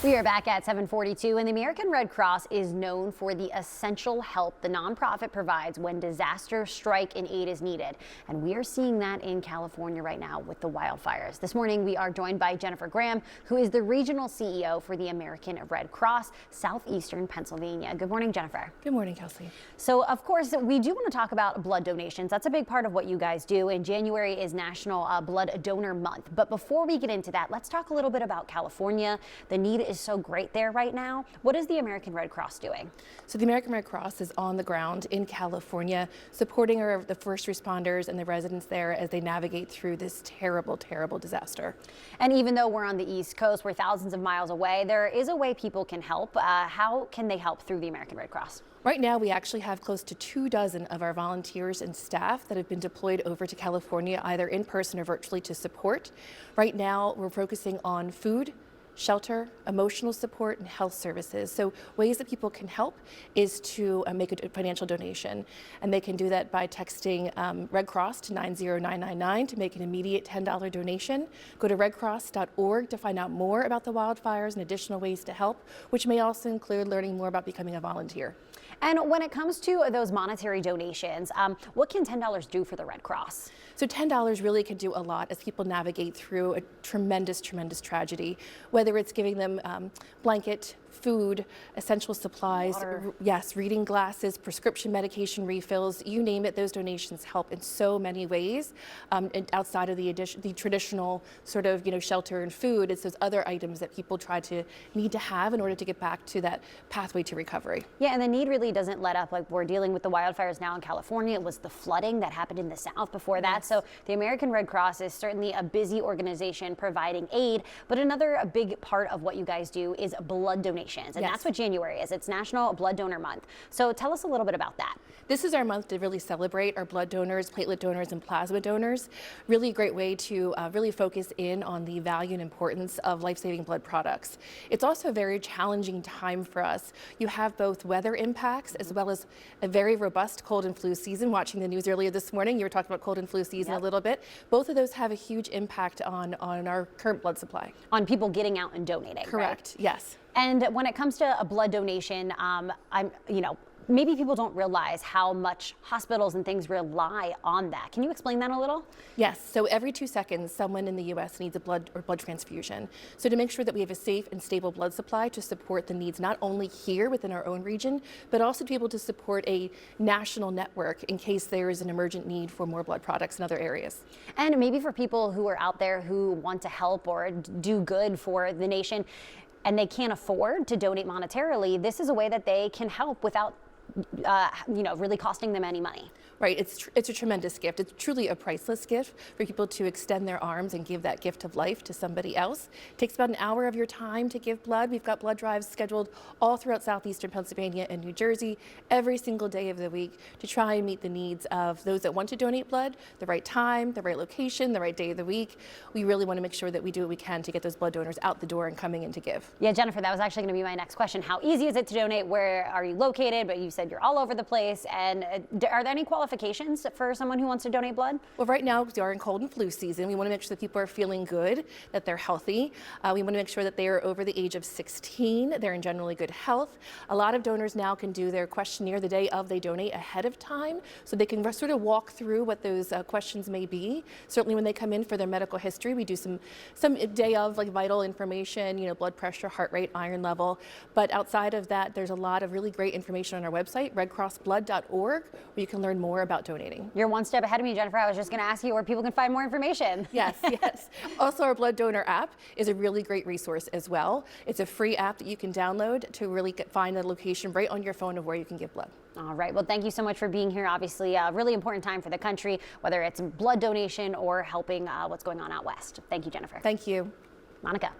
We are back at 7:42, and the American Red Cross is known for the essential help the nonprofit provides when disaster strike and aid is needed. And we are seeing that in California right now with the wildfires. This morning, we are joined by Jennifer Graham, who is the regional CEO for the American Red Cross, Southeastern Pennsylvania. Good morning, Jennifer. Good morning, Kelsey. So, of course, we do want to talk about blood donations. That's a big part of what you guys do, and January is National Blood Donor Month. But before we get into that, let's talk a little bit about California. The need is so great there right now. What is the American Red Cross doing? So the American Red Cross is on the ground in California, supporting the first responders and the residents there as they navigate through this terrible, terrible disaster. And even though we're on the East Coast, we're thousands of miles away, there is a way people can help. How can they help through the American Red Cross? Right now, we actually have close to 24 of our volunteers and staff that have been deployed over to California, either in person or virtually, to support. Right now, we're focusing on food, shelter, emotional support, and health services. So ways that people can help is to make a financial donation. And they can do that by texting Red Cross to 90999 to make an immediate $10 donation. Go to redcross.org to find out more about the wildfires and additional ways to help, which may also include learning more about becoming a volunteer. And when it comes to those monetary donations, what can $10 do for the Red Cross? So $10 really can do a lot as people navigate through a tremendous, tremendous tragedy, whether it's giving them blanket, food, essential supplies, yes, reading glasses, prescription medication refills, you name it. Those donations help in so many ways. And outside of the traditional sort of, shelter and food, it's those other items that people need to have in order to get back to that pathway to recovery. Yeah, and the need really doesn't let up. Like, we're dealing with the wildfires now in California. It was the flooding that happened in the South before that. So the American Red Cross is certainly a busy organization providing aid, but another big part of what you guys do is blood donations. And that's what January is. It's National Blood Donor Month. So tell us a little bit about that. This is our month to really celebrate our blood donors, platelet donors, and plasma donors. Really a great way to really focus in on the value and importance of life-saving blood products. It's also a very challenging time for us. You have both weather impacts as well as a very robust cold and flu season. Watching the news earlier this morning, you were talking about cold and flu season a little bit. Both of those have a huge impact on our current blood supply. On people getting out and donating. Correct, right? yes. And when it comes to a blood donation, maybe people don't realize how much hospitals and things rely on that. Can you explain that a little? Yes. So every 2 seconds, someone in the U.S. needs a blood transfusion. So to make sure that we have a safe and stable blood supply to support the needs not only here within our own region, but also to be able to support a national network in case there is an emergent need for more blood products in other areas. And maybe for people who are out there who want to help or do good for the nation, and they can't afford to donate monetarily, this is a way that they can help without really costing them any money. Right, it's a tremendous gift. It's truly a priceless gift for people to extend their arms and give that gift of life to somebody else. It takes about an hour of your time to give blood. We've got blood drives scheduled all throughout Southeastern Pennsylvania and New Jersey every single day of the week to try and meet the needs of those that want to donate blood, the right time, the right location, the right day of the week. We really want to make sure that we do what we can to get those blood donors out the door and coming in to give. Yeah, Jennifer, that was actually going to be my next question. How easy is it to donate? Where are you located? But you said you're all over the place. And are there any qualifications for someone who wants to donate blood? Well, right now we are in cold and flu season. We want to make sure that people are feeling good, that they're healthy. We want to make sure that they are over the age of 16. They're in generally good health. A lot of donors now can do their questionnaire the day of they donate ahead of time, so they can sort of walk through what those questions may be. Certainly when they come in for their medical history, we do some day of vital information, blood pressure, heart rate, iron level. But outside of that, there's a lot of really great information on our website, redcrossblood.org, where you can learn more about donating. You're one step ahead of me, Jennifer. I was just going to ask you where people can find more information. Yes, yes. Also, our blood donor app is a really great resource as well. It's a free app that you can download to really find a location right on your phone of where you can give blood. All right. Well, thank you so much for being here. Obviously, a really important time for the country, whether it's blood donation or helping what's going on out west. Thank you, Jennifer. Thank you. Monica.